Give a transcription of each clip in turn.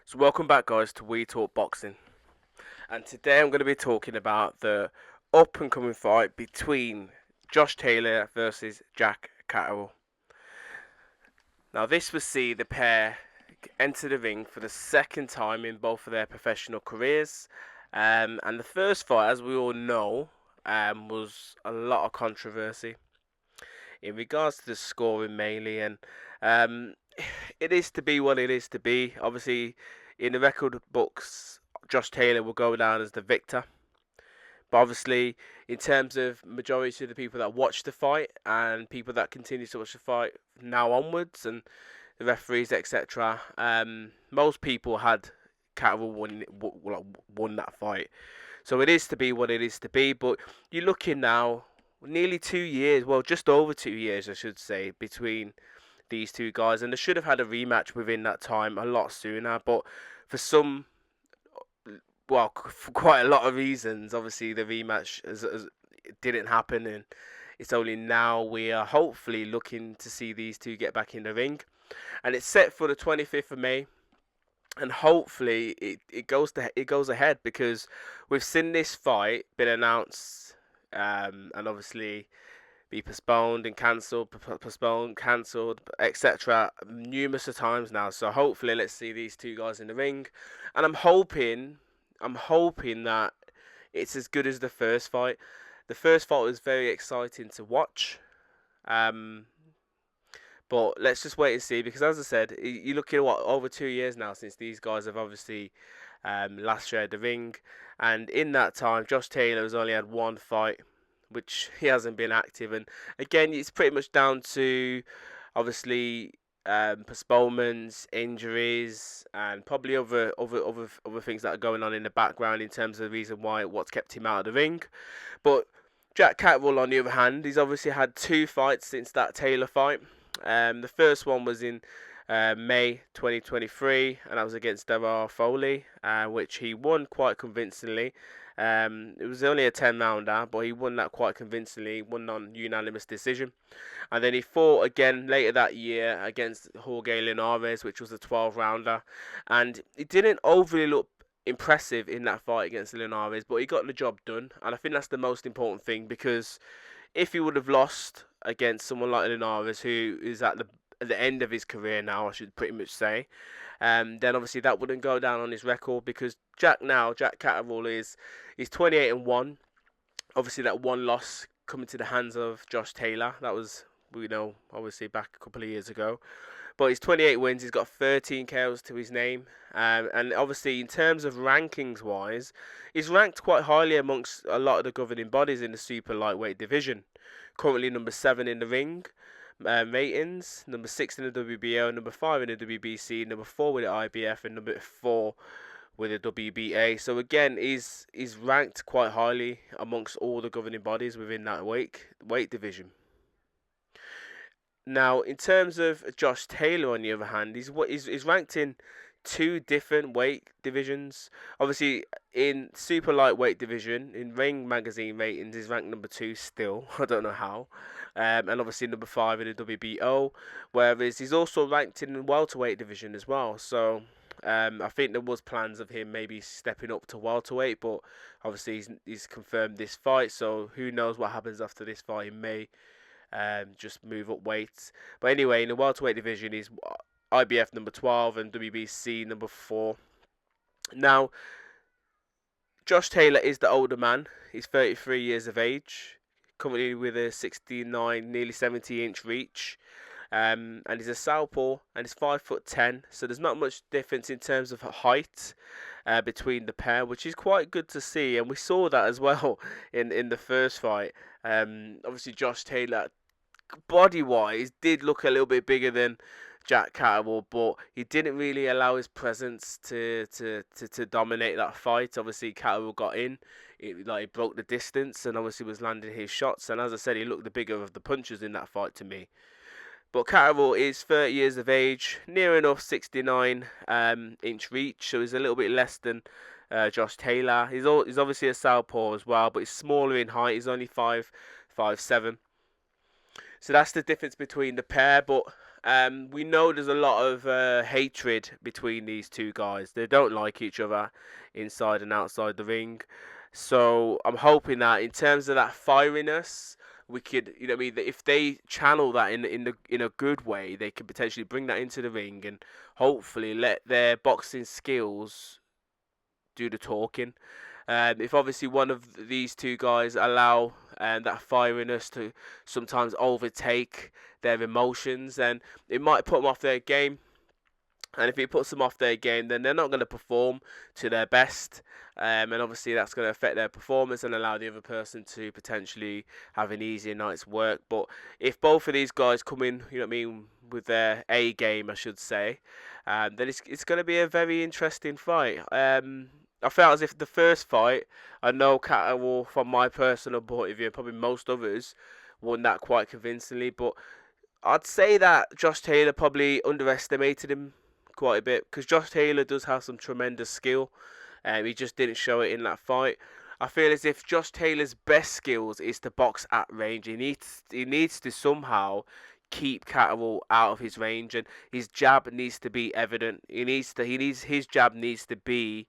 So welcome back, guys, to We Talk Boxing, and today I'm going to be talking about the up and coming fight between Josh Taylor versus Jack Catterall. Now, this will see the pair enter the ring for the second time in both of their professional careers, and the first fight, as we all know, was a lot of controversy in regards to the scoring mainly, and um, it is to be what it is to be. Obviously, in the record books, Josh Taylor will go down as the victor. But obviously, in terms of majority of the people that watch the fight and people that continue to watch the fight now onwards, and the referees, etc., most people had Catterall won that fight. So it is to be what it is to be. But you're looking now, nearly 2 years, well, just over 2 years, I should say, between these two guys, and they should have had a rematch within that time a lot sooner. But for some, well, for quite a lot of reasons, obviously the rematch didn't happen, and it's only now we are hopefully looking to see these two get back in the ring, and it's set for the 25th of May. And hopefully it goes ahead, because we've seen this fight been announced, and obviously be postponed and cancelled, postponed, cancelled, etc. numerous of times now. So hopefully, let's see these two guys in the ring, and I'm hoping that it's as good as the first fight. The first fight was very exciting to watch. Um, but let's just wait and see, because as I said, you're looking at what, over 2 years now since these guys have obviously last shared the ring, and in that time, Josh Taylor has only had one fight, which he hasn't been active. And again, it's pretty much down to obviously postponements, injuries, and probably other things that are going on in the background in terms of the reason why what's kept him out of the ring. But Jack Catterall, on the other hand, he's obviously had two fights since that Taylor fight. The first one was in May 2023, and that was against Devar Foley, which he won quite convincingly. It was only a 10 rounder, but he won that quite convincingly, won on unanimous decision. And then he fought again later that year against Jorge Linares, which was a 12 rounder. And he didn't overly look impressive in that fight against Linares, but he got the job done. And I think that's the most important thing, because if he would have lost against someone like Linares, who is at the end of his career now, I should pretty much say, then obviously that wouldn't go down on his record, because Jack Catterall is 28-1. Obviously that one loss coming to the hands of Josh Taylor, that was, we know, obviously back a couple of years ago. But he's 28 wins, he's got 13 KOs to his name. And obviously, in terms of rankings wise, he's ranked quite highly amongst a lot of the governing bodies in the super lightweight division. Currently number 7 in the ring ratings, number 6 in the WBO, number 5 in the WBC, number 4 with the IBF, and number 4 with the WBA. So again, he's ranked quite highly amongst all the governing bodies within that weight division. Now, in terms of Josh Taylor, on the other hand, he's ranked in two different weight divisions. Obviously, in super lightweight division, in Ring Magazine ratings, he's ranked number 2 still. I don't know how. And obviously number 5 in the WBO. Whereas he's also ranked in the welterweight division as well. So I think there was plans of him maybe stepping up to welterweight, but obviously he's confirmed this fight. So who knows what happens after this fight? He may just move up weights. But anyway, in the welterweight division, he's IBF number 12 and WBC number 4. Now, Josh Taylor is the older man. He's 33 years of age, currently with a 69, nearly 70-inch reach. And he's a southpaw, and he's 5'10", so there's not much difference in terms of height between the pair, which is quite good to see, and we saw that as well in the first fight. Obviously, Josh Taylor, body-wise, did look a little bit bigger than Jack Catterall, but he didn't really allow his presence to dominate that fight. Obviously, Catterall got in, he broke the distance, and obviously was landing his shots. And as I said, he looked the bigger of the punches in that fight to me. But Catterall is 30 years of age, near enough 69 inch reach, so he's a little bit less than Josh Taylor. He's obviously a southpaw as well, but he's smaller in height. He's only 5'7". So that's the difference between the pair. But We know there's a lot of hatred between these two guys. They don't like each other inside and outside the ring. So I'm hoping that in terms of that fieriness, we could, you know, what I mean, that if they channel that in a good way, they could potentially bring that into the ring and hopefully let their boxing skills do the talking. If obviously one of these two guys allow that fieriness to sometimes overtake their emotions, then it might put them off their game. And if it puts them off their game, then they're not going to perform to their best. And obviously that's going to affect their performance and allow the other person to potentially have an easier night's work. But if both of these guys come in, you know what I mean, with their A game, I should say, then it's going to be a very interesting fight. I felt as if the first fight, I know Catterall, from my personal point of view, probably most others, won that quite convincingly. But I'd say that Josh Taylor probably underestimated him quite a bit, because Josh Taylor does have some tremendous skill. He just didn't show it in that fight. I feel as if Josh Taylor's best skills is to box at range. He needs to somehow keep Catterall out of his range, and his jab needs to be evident. His jab needs to be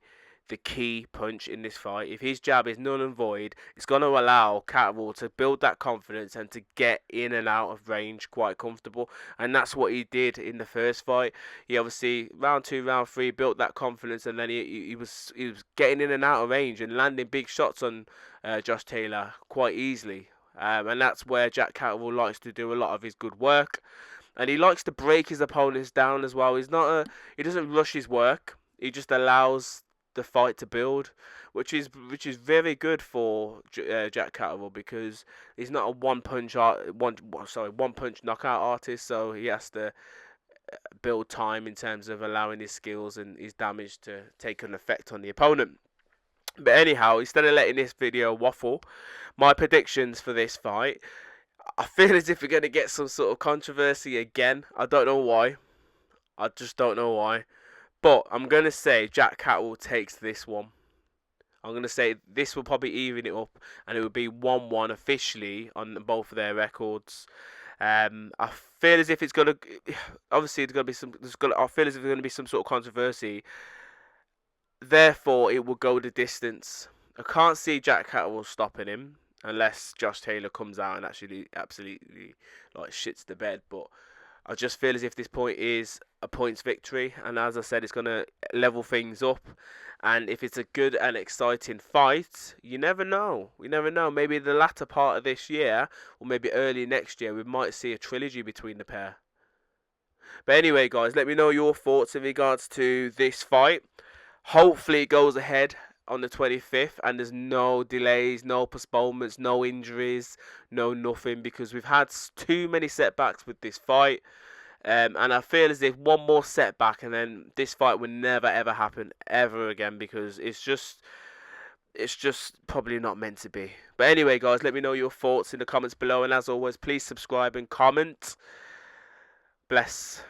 the key punch in this fight. If his jab is null and void, it's going to allow Catterall to build that confidence and to get in and out of range quite comfortable. And that's what he did in the first fight. He obviously, round 2, round 3, built that confidence, and then he was getting in and out of range and landing big shots on Josh Taylor quite easily. And that's where Jack Catterall likes to do a lot of his good work. And he likes to break his opponents down as well. He doesn't rush his work. He just allows the fight to build, which is very good for Jack Catterall, because he's not a one punch knockout artist, so he has to build time in terms of allowing his skills and his damage to take an effect on the opponent. But anyhow, instead of letting this video waffle, my predictions for this fight, I feel as if we're going to get some sort of controversy again. I don't know why. I just don't know why. But I'm going to say Jack Catterall takes this one. I'm going to say this will probably even it up, and it will be 1-1 officially on both of their records. I feel as if it's going to, obviously it's going to be some, I feel as if there's going to be some sort of controversy. Therefore, it will go the distance. I can't see Jack Catterall stopping him unless Josh Taylor comes out and actually absolutely like shits the bed. But I just feel as if this point is a points victory, and as I said, it's going to level things up. And if it's a good and exciting fight, you never know. We never know. Maybe the latter part of this year, or maybe early next year, we might see a trilogy between the pair. But anyway, guys, let me know your thoughts in regards to this fight. Hopefully it goes ahead on the 25th and there's no delays, no postponements, no injuries, no nothing, because we've had too many setbacks with this fight. And I feel as if one more setback and then this fight will never ever happen ever again, because it's just probably not meant to be. But anyway, guys, let me know your thoughts in the comments below, and as always, please subscribe and comment. Bless.